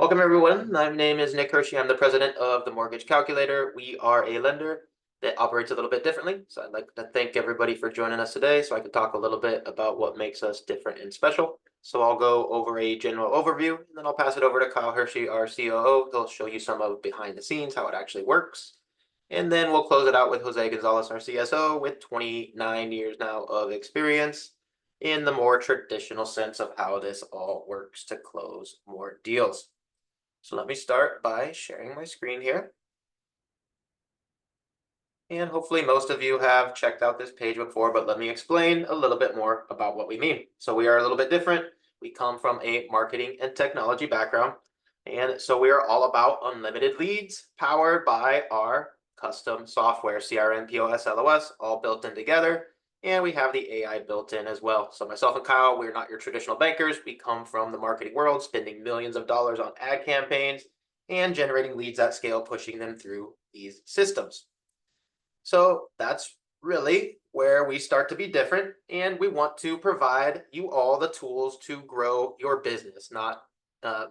Welcome, everyone. My name is Nick Hershey. I'm the president of the Mortgage Calculator. We are a lender that operates a little bit differently. So I'd like to thank everybody for joining us today so I can talk a little bit about what makes us different and special. So I'll go over a general overview, and then I'll pass it over to Kyle Hershey, our COO. He'll show you some of behind the scenes, how it actually works. And then we'll close it out with Jose Gonzalez, our CSO, with 29 years now of experience in the more traditional sense of how this all works to close more deals. So let me start by sharing my screen here. And hopefully most of you have checked out this page before, but let me explain a little bit more about what we mean. So we are a little bit different. We come from a marketing and technology background. And so we are all about unlimited leads powered by our custom software, CRM, POS, LOS, all built in together. And we have the AI built in as well. So myself and Kyle, we're not your traditional bankers. We come from the marketing world, spending millions of dollars on ad campaigns and generating leads at scale, pushing them through these systems. So that's really where we start to be different. And we want to provide you all the tools to grow your business, not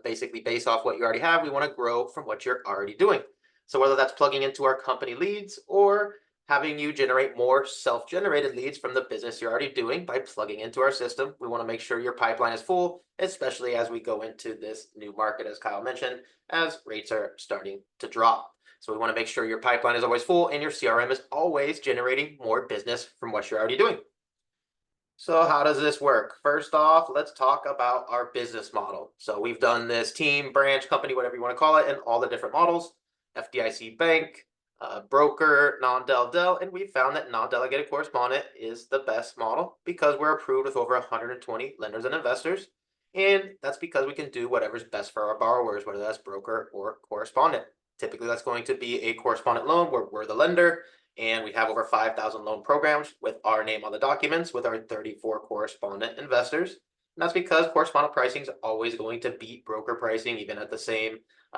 basically based off what you already have. We want to grow from what you're already doing. So whether that's plugging into our company leads or having you generate more self-generated leads from the business you're already doing by plugging into our system. We want to make sure your pipeline is full, especially as we go into this new market, as Kyle mentioned, as rates are starting to drop. So we want to make sure your pipeline is always full and your CRM is always generating more business from what you're already doing. So how does this work? First off, let's talk about our business model. So we've done this team, branch, company, whatever you want to call it, and all the different models, FDIC bank, broker, non-del, and we found that non-delegated correspondent is the best model because we're approved with over 120 lenders and investors. And that's because we can do whatever's best for our borrowers, whether that's broker or correspondent. Typically, that's going to be a correspondent loan where we're the lender, and we have over 5,000 loan programs with our name on the documents with our 34 correspondent investors. And that's because correspondent pricing is always going to beat broker pricing, even at the same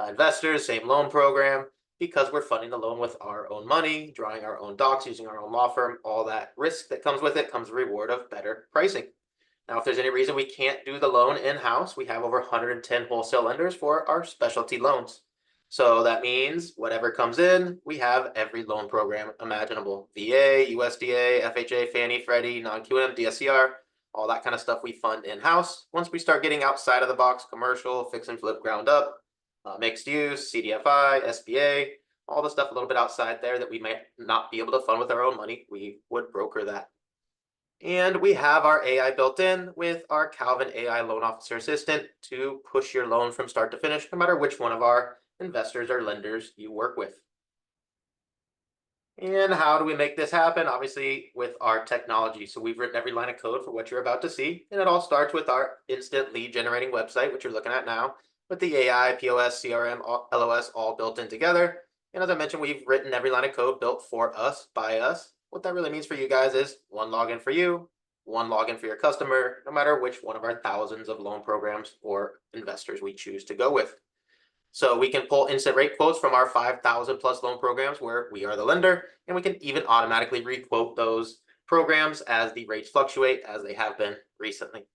investors, same loan program, because we're funding the loan with our own money, drawing our own docs, using our own law firm. All that risk that comes with it comes the reward of better pricing. Now, if there's any reason we can't do the loan in-house, we have over 110 wholesale lenders for our specialty loans. So that means whatever comes in, we have every loan program imaginable. VA, USDA, FHA, Fannie, Freddie, non-QM, DSCR, all that kind of stuff we fund in-house. Once we start getting outside of the box, commercial, fix and flip ground up, mixed use, CDFI, SBA, all the stuff a little bit outside there that we might not be able to fund with our own money, we would broker that. And we have our AI built in with our Calvin AI loan officer assistant to push your loan from start to finish, no matter which one of our investors or lenders you work with. And how do we make this happen? Obviously with our technology. So we've written every line of code for what you're about to see. And it all starts with our instant lead generating website, which you're looking at now, with the AI, POS, CRM, LOS all built in together. And as I mentioned, we've written every line of code built for us, by us. What that really means for you guys is one login for you, one login for your customer, no matter which one of our thousands of loan programs or investors we choose to go with. So we can pull instant rate quotes from our 5,000 plus loan programs where we are the lender, and we can even automatically requote those programs as the rates fluctuate, as they have been recently.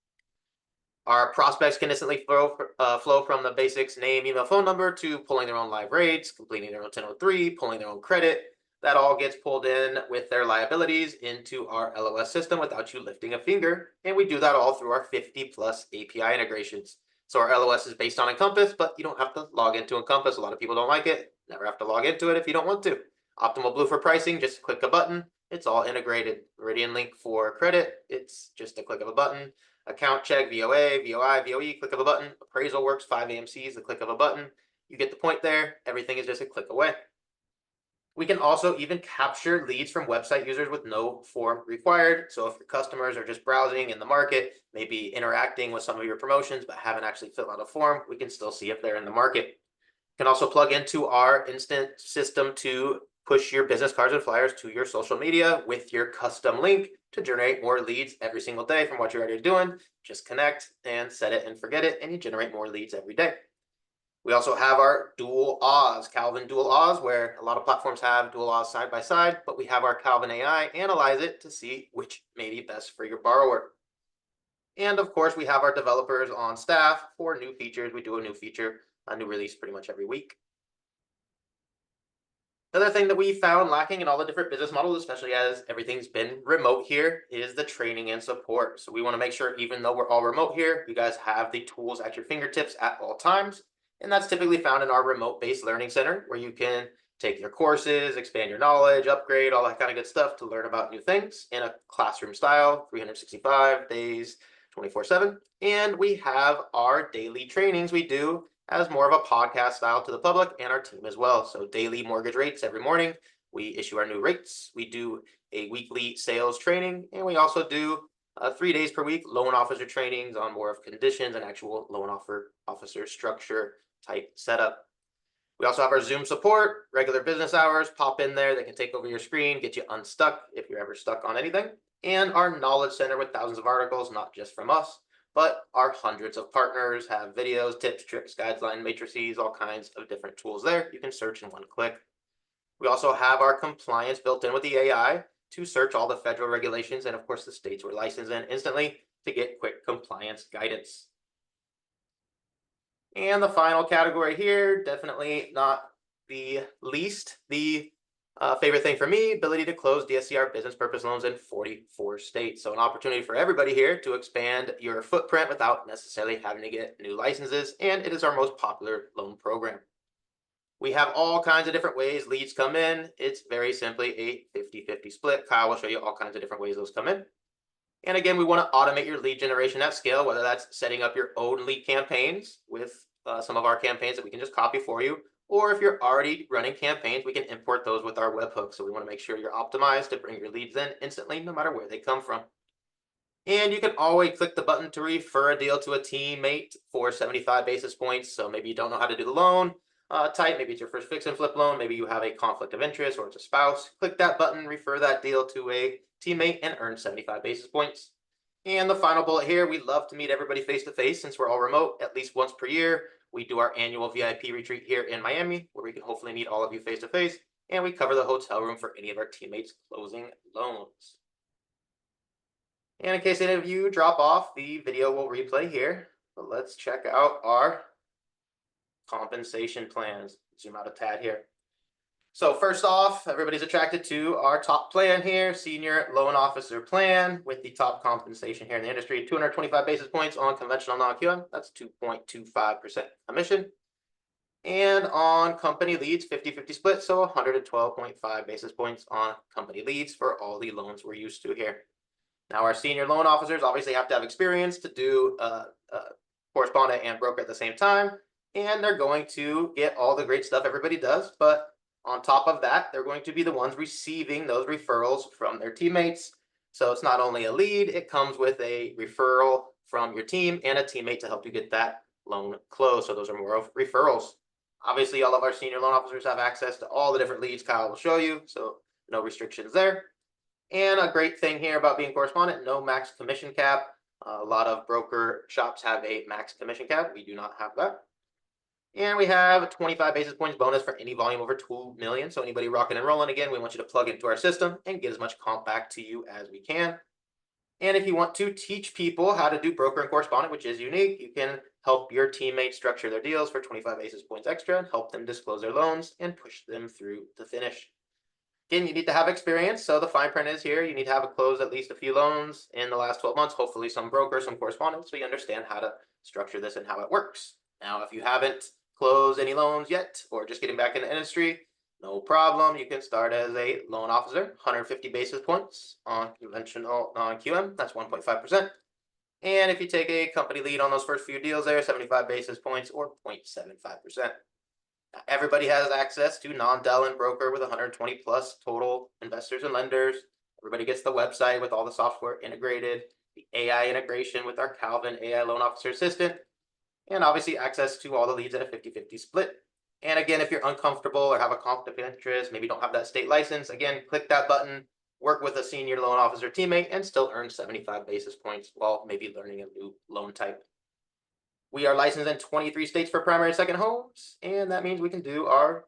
Our prospects can instantly flow from the basics, name, email, phone number, to pulling their own live rates, completing their own 1003, pulling their own credit. That all gets pulled in with their liabilities into our LOS system without you lifting a finger. And we do that all through our 50 plus API integrations. So our LOS is based on Encompass, but you don't have to log into Encompass. A lot of people don't like it. Never have to log into it if you don't want to. Optimal Blue for pricing, just click a button. It's all integrated. Meridian Link for credit, it's just a click of a button. Account check, VOA, VOI, VOE, click of a button. Appraisal works, 5 AMCs, the click of a button. You get the point there. Everything is just a click away. We can also even capture leads from website users with no form required. So if your customers are just browsing in the market, maybe interacting with some of your promotions, but haven't actually filled out a form, we can still see if they're in the market. You can also plug into our instant system to push your business cards and flyers to your social media with your custom link to generate more leads every single day from what you're already doing. Just connect and set it and forget it, and you generate more leads every day. We also have our dual Oz, Calvin dual Oz, where a lot of platforms have dual Oz side by side, but we have our Calvin AI analyze it to see which may be best for your borrower. And of course, we have our developers on staff for new features. We do a new feature A new release pretty much every week. Another thing that we found lacking in all the different business models, especially as everything's been remote here, is the training and support. So we want to make sure, even though we're all remote here, you guys have the tools at your fingertips at all times. And that's typically found in our remote-based learning center, where you can take your courses, expand your knowledge, upgrade, all that kind of good stuff to learn about new things in a classroom style, 365 days, 24/7. And we have our daily trainings we do as more of a podcast style to the public and our team as well. So daily mortgage rates every morning. We issue our new rates. We do a weekly sales training, and we also do 3 days per week loan officer trainings on more of conditions and actual loan officer structure type setup. We also have our Zoom support, regular business hours. Pop in there. They can take over your screen, get you unstuck if you're ever stuck on anything. And our knowledge center with thousands of articles, not just from us, but our hundreds of partners have videos, tips, tricks, guidelines, matrices, all kinds of different tools there. You can search in one click. We also have our compliance built in with the AI to search all the federal regulations and, of course, the states we're licensed in instantly to get quick compliance guidance. And the final category here, definitely not the least, the favorite thing for me, ability to close DSCR business purpose loans in 44 states. So an opportunity for everybody here to expand your footprint without necessarily having to get new licenses. And it is our most popular loan program. We have all kinds of different ways leads come in. It's very simply a 50-50 split. Kyle will show you all kinds of different ways those come in. And again, we want to automate your lead generation at scale, whether that's setting up your own lead campaigns with some of our campaigns that we can just copy for you, or if you're already running campaigns, we can import those with our webhook. So we want to make sure you're optimized to bring your leads in instantly, no matter where they come from. And you can always click the button to refer a deal to a teammate for 75 basis points. So maybe you don't know how to do the loan type. Maybe it's your first fix and flip loan. Maybe you have a conflict of interest or it's a spouse. Click that button, refer that deal to a teammate, and earn 75 basis points. And the final bullet here, we love to meet everybody face to face since we're all remote at least once per year. We do our annual VIP retreat here in Miami, where we can hopefully meet all of you face to face, and we cover the hotel room for any of our teammates closing loans. And in case any of you drop off, the video will replay here. But let's check out our compensation plans. Zoom out a tad here. So first off, everybody's attracted to our top plan here, senior loan officer plan with the top compensation here in the industry, 225 basis points on conventional non-QM. That's 2.25% commission. And on company leads, 50-50 split, so 112.5 basis points on company leads for all the loans we're used to here. Now, our senior loan officers obviously have to have experience to do correspondent and broker at the same time, and they're going to get all the great stuff everybody does, but on top of that, they're going to be the ones receiving those referrals from their teammates. So it's not only a lead, it comes with a referral from your team and a teammate to help you get that loan closed. So those are more of referrals. Obviously, all of our senior loan officers have access to all the different leads Kyle will show you, so no restrictions there. And a great thing here about being correspondent, no max commission cap. A lot of broker shops have a max commission cap. We do not have that. And we have 25 basis points bonus for any volume over 2 million. So anybody rocking and rolling, again, we want you to plug into our system and get as much comp back to you as we can. And if you want to teach people how to do broker and correspondent, which is unique, you can help your teammates structure their deals for 25 basis points extra and help them disclose their loans and push them through to finish. Again, you need to have experience. So the fine print is here. You need to have closed at least a few loans in the last 12 months, hopefully some broker, some correspondent, so you understand how to structure this and how it works. Now, if you haven't closed any loans yet or just getting back in the industry, no problem. You can start as a loan officer, 150 basis points on conventional non-QM. That's 1.5%. And if you take a company lead on those first few deals there, 75 basis points or 0.75%. Everybody has access to non-Del and broker with 120 plus total investors and lenders. Everybody gets the website with all the software integrated, the AI integration with our Calvin AI loan officer assistant, and obviously access to all the leads at a 50-50 split. And again, if you're uncomfortable or have a conflict of interest, maybe don't have that state license, again, click that button, work with a senior loan officer teammate, and still earn 75 basis points while maybe learning a new loan type. We are licensed in 23 states for primary and second homes, and that means we can do our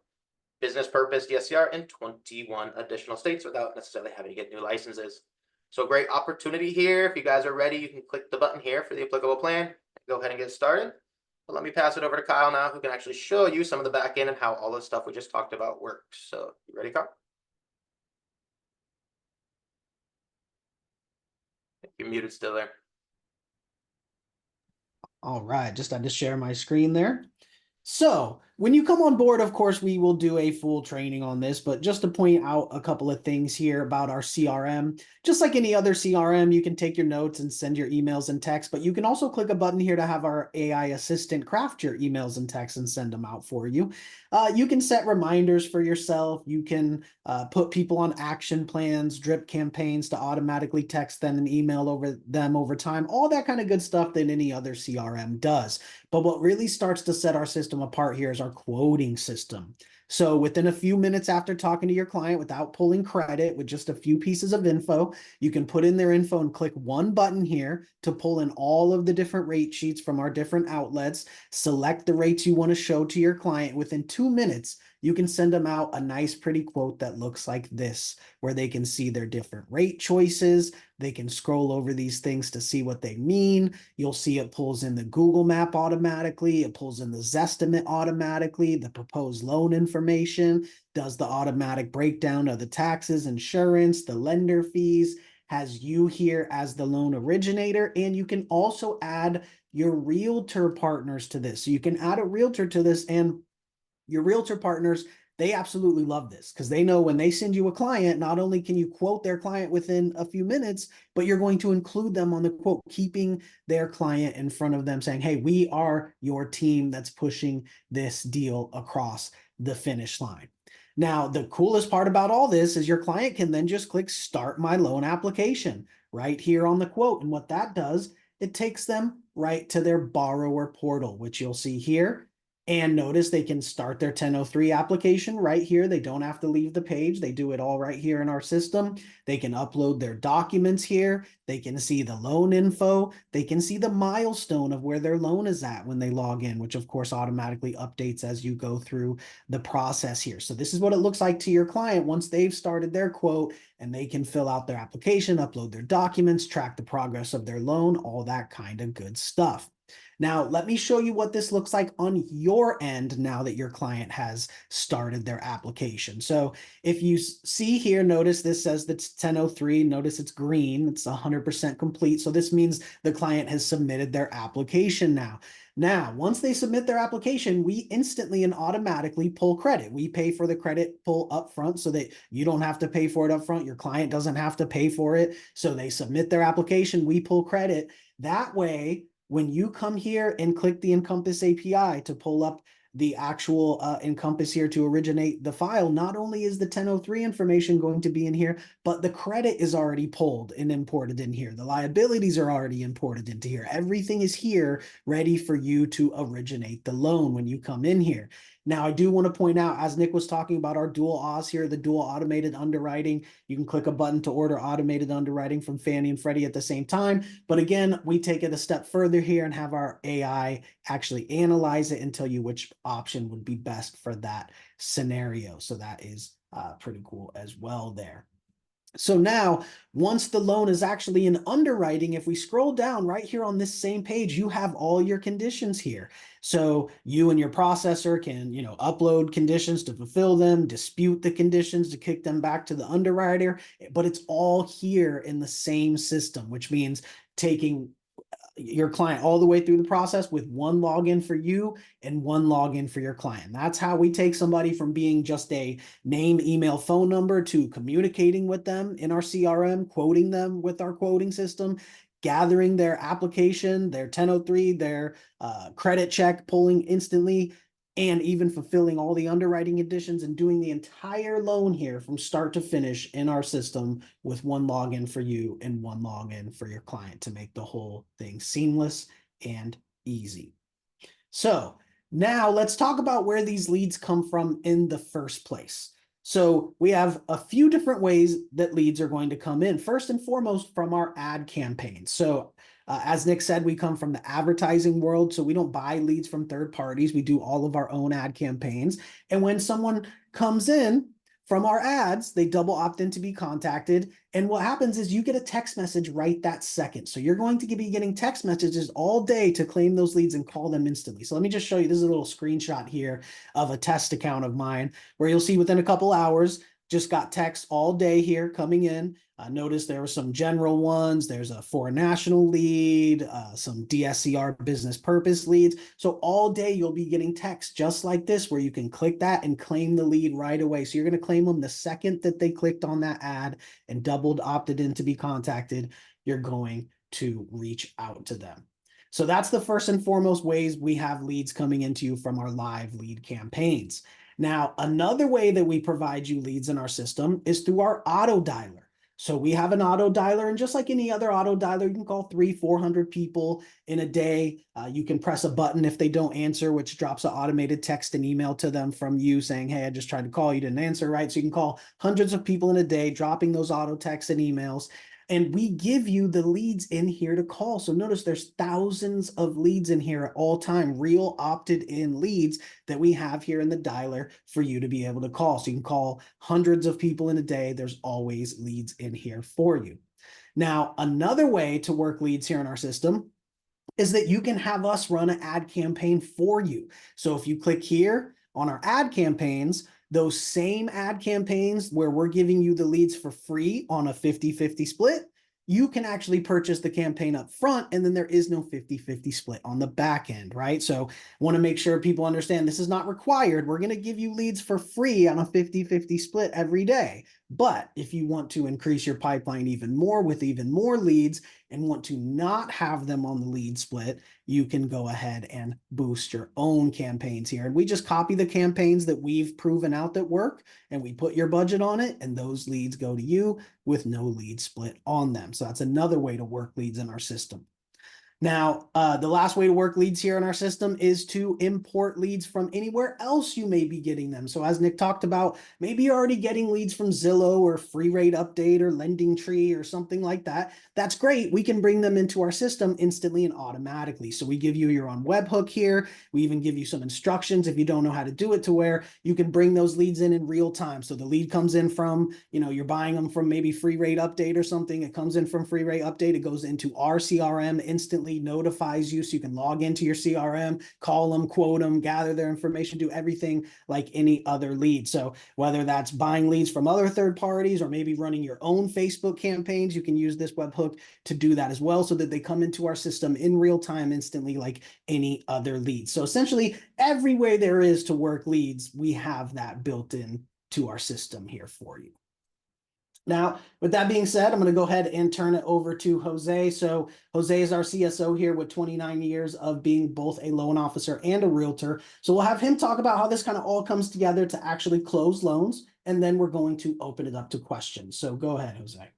business purpose DSCR in 21 additional states without necessarily having to get new licenses. So great opportunity here. If you guys are ready, you can click the button here for the applicable plan. Go ahead and get started. But let me pass it over to Kyle now, who can actually show you some of the back end and how all the stuff we just talked about works. So you ready, Kyle? You're muted still there. All right, just had to share my screen there. So when you come on board, of course, we will do a full training on this, but just to point out a couple of things here about our CRM, just like any other CRM, you can take your notes and send your emails and text, but you can also click a button here to have our AI assistant craft your emails and texts and send them out for you. You can set reminders for yourself. You can put people on action plans, drip campaigns to automatically text them and email over time, all that kind of good stuff that any other CRM does. But what really starts to set our system apart here is our quoting system. So within a few minutes after talking to your client without pulling credit, with just a few pieces of info, you can put in their info and click one button here to pull in all of the different rate sheets from our different outlets, select the rates you want to show to your client. Within 2 minutes, you can send them out a nice pretty quote that looks like this, where they can see their different rate choices. They can scroll over these things to see what they mean. You'll see it pulls in the Google map automatically. It pulls in the Zestimate automatically, the proposed loan information, does the automatic breakdown of the taxes, insurance, the lender fees, has you here as the loan originator, and you can also add your realtor partners to this. So you can add a realtor to this, and your realtor partners, they absolutely love this because they know when they send you a client, not only can you quote their client within a few minutes, but you're going to include them on the quote, keeping their client in front of them saying, hey, we are your team that's pushing this deal across the finish line. Now, the coolest part about all this is your client can then just click start my loan application right here on the quote. And what that does, it takes them right to their borrower portal, which you'll see here. And notice they can start their 1003 application right here. They don't have to leave the page. They do it all right here in our system. They can upload their documents here. They can see the loan info. They can see the milestone of where their loan is at when they log in, which of course automatically updates as you go through the process here. So this is what it looks like to your client once they've started their quote, and they can fill out their application, upload their documents, track the progress of their loan, all that kind of good stuff. Now, let me show you what this looks like on your end now that your client has started their application. So if you see here, notice this says that's 1003. Notice it's green. It's 100% complete. So this means the client has submitted their application now. Now, once they submit their application, we instantly and automatically pull credit. We pay for the credit pull up front so that you don't have to pay for it up front. Your client doesn't have to pay for it. So they submit their application, we pull credit. That way, when you come here and click the Encompass API to pull up the actual Encompass here to originate the file, not only is the 1003 information going to be in here, but the credit is already pulled and imported in here. The liabilities are already imported into here. Everything is here ready for you to originate the loan when you come in here. Now, I do want to point out, as Nick was talking about our dual AUS here, the dual automated underwriting, you can click a button to order automated underwriting from Fannie and Freddie at the same time. But again, we take it a step further here and have our AI actually analyze it and tell you which option would be best for that scenario. So that is pretty cool as well there. So now, once the loan is actually in underwriting, if we scroll down right here on this same page, you have all your conditions here. So you and your processor can, upload conditions to fulfill them, dispute the conditions to kick them back to the underwriter, but it's all here in the same system, which means taking your client all the way through the process with one login for you and one login for your client. That's how we take somebody from being just a name, email, phone number to communicating with them in our CRM, quoting them with our quoting system, gathering their application, their 1003, their credit check, pulling instantly, and even fulfilling all the underwriting conditions and doing the entire loan here from start to finish in our system with one login for you and one login for your client to make the whole thing seamless and easy. So now let's talk about where these leads come from in the first place. So we have a few different ways that leads are going to come in. First and foremost, from our ad campaigns. So as Nick said, we come from the advertising world, so we don't buy leads from third parties. We do all of our own ad campaigns. And when someone comes in, from our ads, they double opt in to be contacted. And what happens is you get a text message right that second. So you're going to be getting text messages all day to claim those leads and call them instantly. So let me just show you, this is a little screenshot here of a test account of mine where you'll see within a couple hours, just got text all day here coming in. Notice there were some general ones. There's a for a national lead, some DSCR business purpose leads. So all day you'll be getting text just like this where you can click that and claim the lead right away. So you're going to claim them the second that they clicked on that ad and doubled opted in to be contacted. You're going to reach out to them. So that's the first and foremost ways we have leads coming into you from our live lead campaigns. Now, another way that we provide you leads in our system is through our auto dialer. So we have an auto dialer, and just like any other auto dialer, you can call 300-400 people in a day. You can press a button if they don't answer, which drops an automated text and email to them from you saying, hey, I just tried to call, you didn't answer, right? So you can call hundreds of people in a day, dropping those auto texts and emails. And we give you the leads in here to call. So notice there's thousands of leads in here at all time, real opted in leads that we have here in the dialer for you to be able to call. So you can call hundreds of people in a day. There's always leads in here for you. Now, another way to work leads here in our system is that you can have us run an ad campaign for you. So if you click here on our ad campaigns, those same ad campaigns where we're giving you the leads for free on a 50-50 split, you can actually purchase the campaign up front, and then there is no 50-50 split on the back end, right? So I want to make sure people understand this is not required. We're going to give you leads for free on a 50-50 split every day. But if you want to increase your pipeline even more with even more leads and want to not have them on the lead split, you can go ahead and boost your own campaigns here. And we just copy the campaigns that we've proven out that work, and we put your budget on it, and those leads go to you with no lead split on them. So that's another way to work leads in our system. Now, the last way to work leads here in our system is to import leads from anywhere else you may be getting them. So as Nick talked about, maybe you're already getting leads from Zillow or Free Rate Update or Lending Tree or something like that. That's great. We can bring them into our system instantly and automatically. So we give you your own webhook here. We even give you some instructions if you don't know how to do it, to where you can bring those leads in real time. So the lead comes in from, you're buying them from maybe Free Rate Update or something. It comes in from Free Rate Update. It goes into our CRM instantly, notifies you, so you can log into your CRM, call them, quote them, gather their information, do everything like any other lead. So whether that's buying leads from other third parties or maybe running your own Facebook campaigns, you can use this webhook to do that as well, so that they come into our system in real time instantly like any other lead. So essentially every way there is to work leads, we have that built in to our system here for you. Now, with that being said, I'm going to go ahead and turn it over to Jose. So Jose is our CSO here with 29 years of being both a loan officer and a realtor. So we'll have him talk about how this kind of all comes together to actually close loans, and then we're going to open it up to questions. So go ahead, Jose.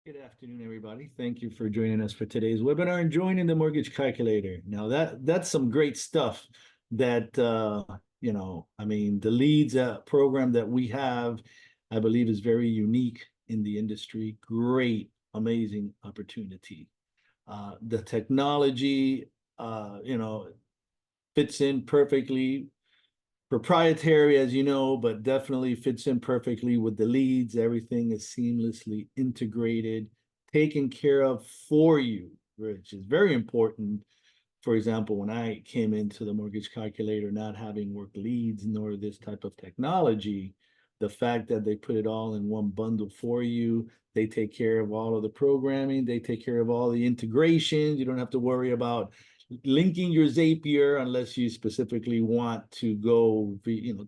Good afternoon, everybody. Thank you for joining us for today's webinar and joining the Mortgage Calculator. Now that's some great stuff that, the leads program that we have, I believe, is very unique in the industry. Great, amazing opportunity. The technology, fits in perfectly. Proprietary, as you know, but definitely fits in perfectly with the leads. Everything is seamlessly integrated, taken care of for you, which is very important. For example, when I came into the Mortgage Calculator, not having work leads nor this type of technology, the fact that they put it all in one bundle for you, they take care of all of the programming, they take care of all the integrations. You don't have to worry about linking your Zapier unless you specifically want to go,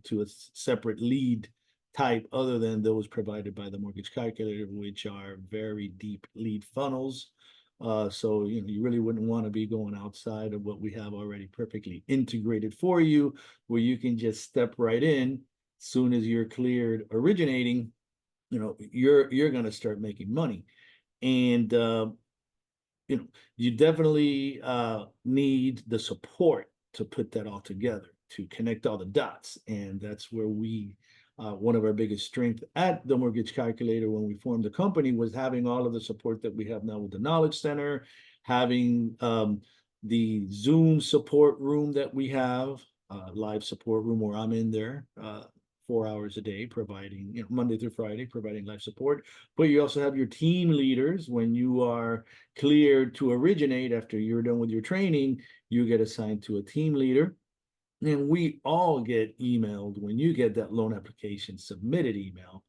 to a separate lead type other than those provided by the Mortgage Calculator, which are very deep lead funnels. So you really wouldn't want to be going outside of what we have already perfectly integrated for you, where you can just step right in. Soon as you're cleared originating, you're going to start making money. And you definitely need the support to put that all together, to connect all the dots. And that's where one of our biggest strengths at the Mortgage Calculator when we formed the company was having all of the support that we have now with the Knowledge Center, having the Zoom support room that we have, live support room where I'm in there 4 hours a day, providing, Monday through Friday, providing life support. But you also have your team leaders. When you are cleared to originate after you're done with your training, you get assigned to a team leader. And we all get emailed when you get that loan application submitted email.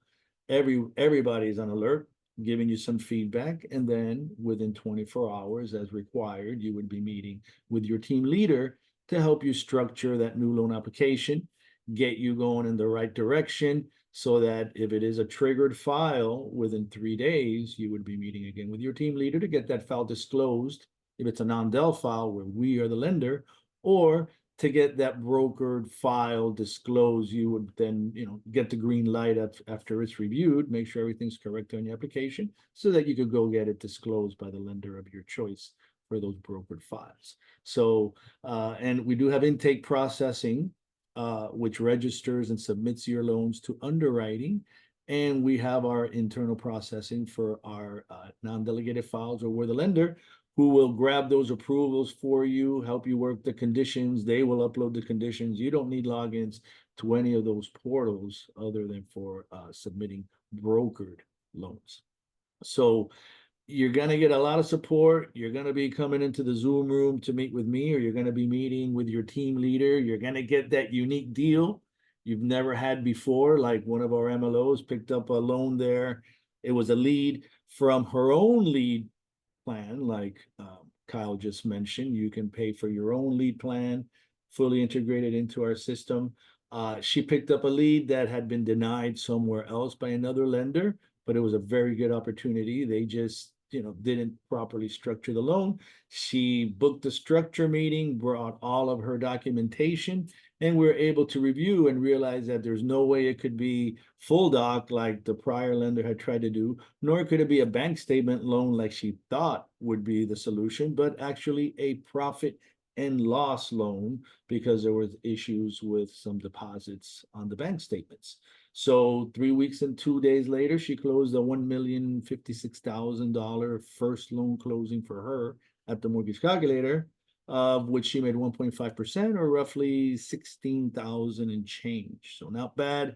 Everybody's on alert, giving you some feedback, and then within 24 hours, as required, you would be meeting with your team leader to help you structure that new loan application, get you going in the right direction, so that if it is a triggered file within 3 days, you would be meeting again with your team leader to get that file disclosed if it's a non-del file where we are the lender, or to get that brokered file disclosed. You would then, get the green light after it's reviewed, make sure everything's correct on your application, so that you could go get it disclosed by the lender of your choice for those brokered files. So, and we do have intake processing, which registers and submits your loans to underwriting. And we have our internal processing for our non-delegated files, or we're the lender, who will grab those approvals for you, help you work the conditions. They will upload the conditions. You don't need logins to any of those portals other than for submitting brokered loans. So you're going to get a lot of support. You're going to be coming into the Zoom room to meet with me, or you're going to be meeting with your team leader. You're going to get that unique deal you've never had before. Like one of our MLOs picked up a loan there. It was a lead from her own lead plan, like Kyle just mentioned. You can pay for your own lead plan, fully integrated into our system. She picked up a lead that had been denied somewhere else by another lender, but it was a very good opportunity. They just, didn't properly structure the loan. She booked the structure meeting, brought all of her documentation, and we were able to review and realize that there's no way it could be full doc like the prior lender had tried to do, nor could it be a bank statement loan like she thought would be the solution, but actually a profit and loss loan, because there was issues with some deposits on the bank statements. So 3 weeks and 2 days later, she closed a $1,056,000 first loan closing for her at the mortgage calculator, of which she made 1.5%, or roughly 16,000 and change. So not bad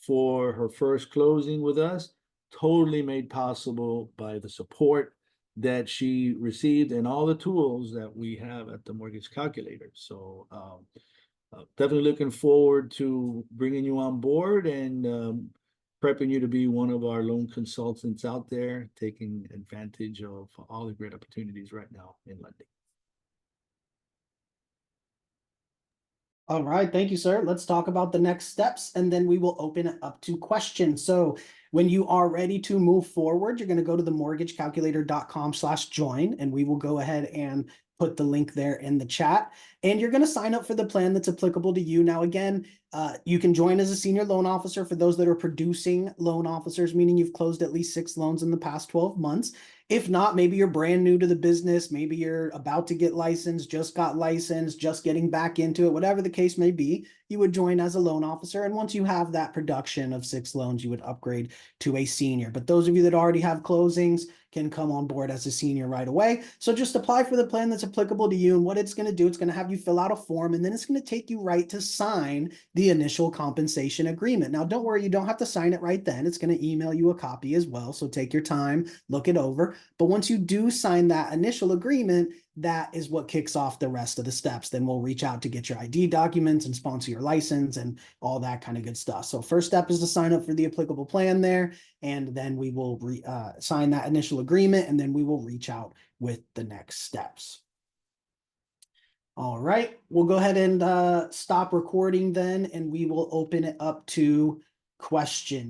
for her first closing with us. Totally made possible by the support that she received and all the tools that we have at the mortgage calculator. So definitely looking forward to bringing you on board and prepping you to be one of our loan consultants out there, taking advantage of all the great opportunities right now in lending. All right, thank you, sir. Let's talk about the next steps, and then we will open it up to questions. So when you are ready to move forward, you're going to go to the mortgagecalculator.com/join, and we will go ahead and put the link there in the chat. And you're going to sign up for the plan that's applicable to you. Now, again, you can join as a senior loan officer for those that are producing loan officers, meaning you've closed at least 6 loans in the past 12 months. If not, maybe you're brand new to the business. Maybe you're about to get licensed, just got licensed, just getting back into it, whatever the case may be, you would join as a loan officer. And once you have that production of 6 loans, you would upgrade to a senior. But those of you that already have closings can come on board as a senior right away. So just apply for the plan that's applicable to you. And what it's going to do, it's going to have you fill out a form, and then it's going to take you right to sign the initial compensation agreement. Now, don't worry, you don't have to sign it right then. It's going to email you a copy as well. So take your time, look it over. But once you do sign that initial agreement, that is what kicks off the rest of the steps. Then we'll reach out to get your ID documents and sponsor your license and all that kind of good stuff. So first step is to sign up for the applicable plan there, and then we will sign that initial agreement, and then we will reach out with the next steps. All right, we'll go ahead and stop recording then, and we will open it up to questions.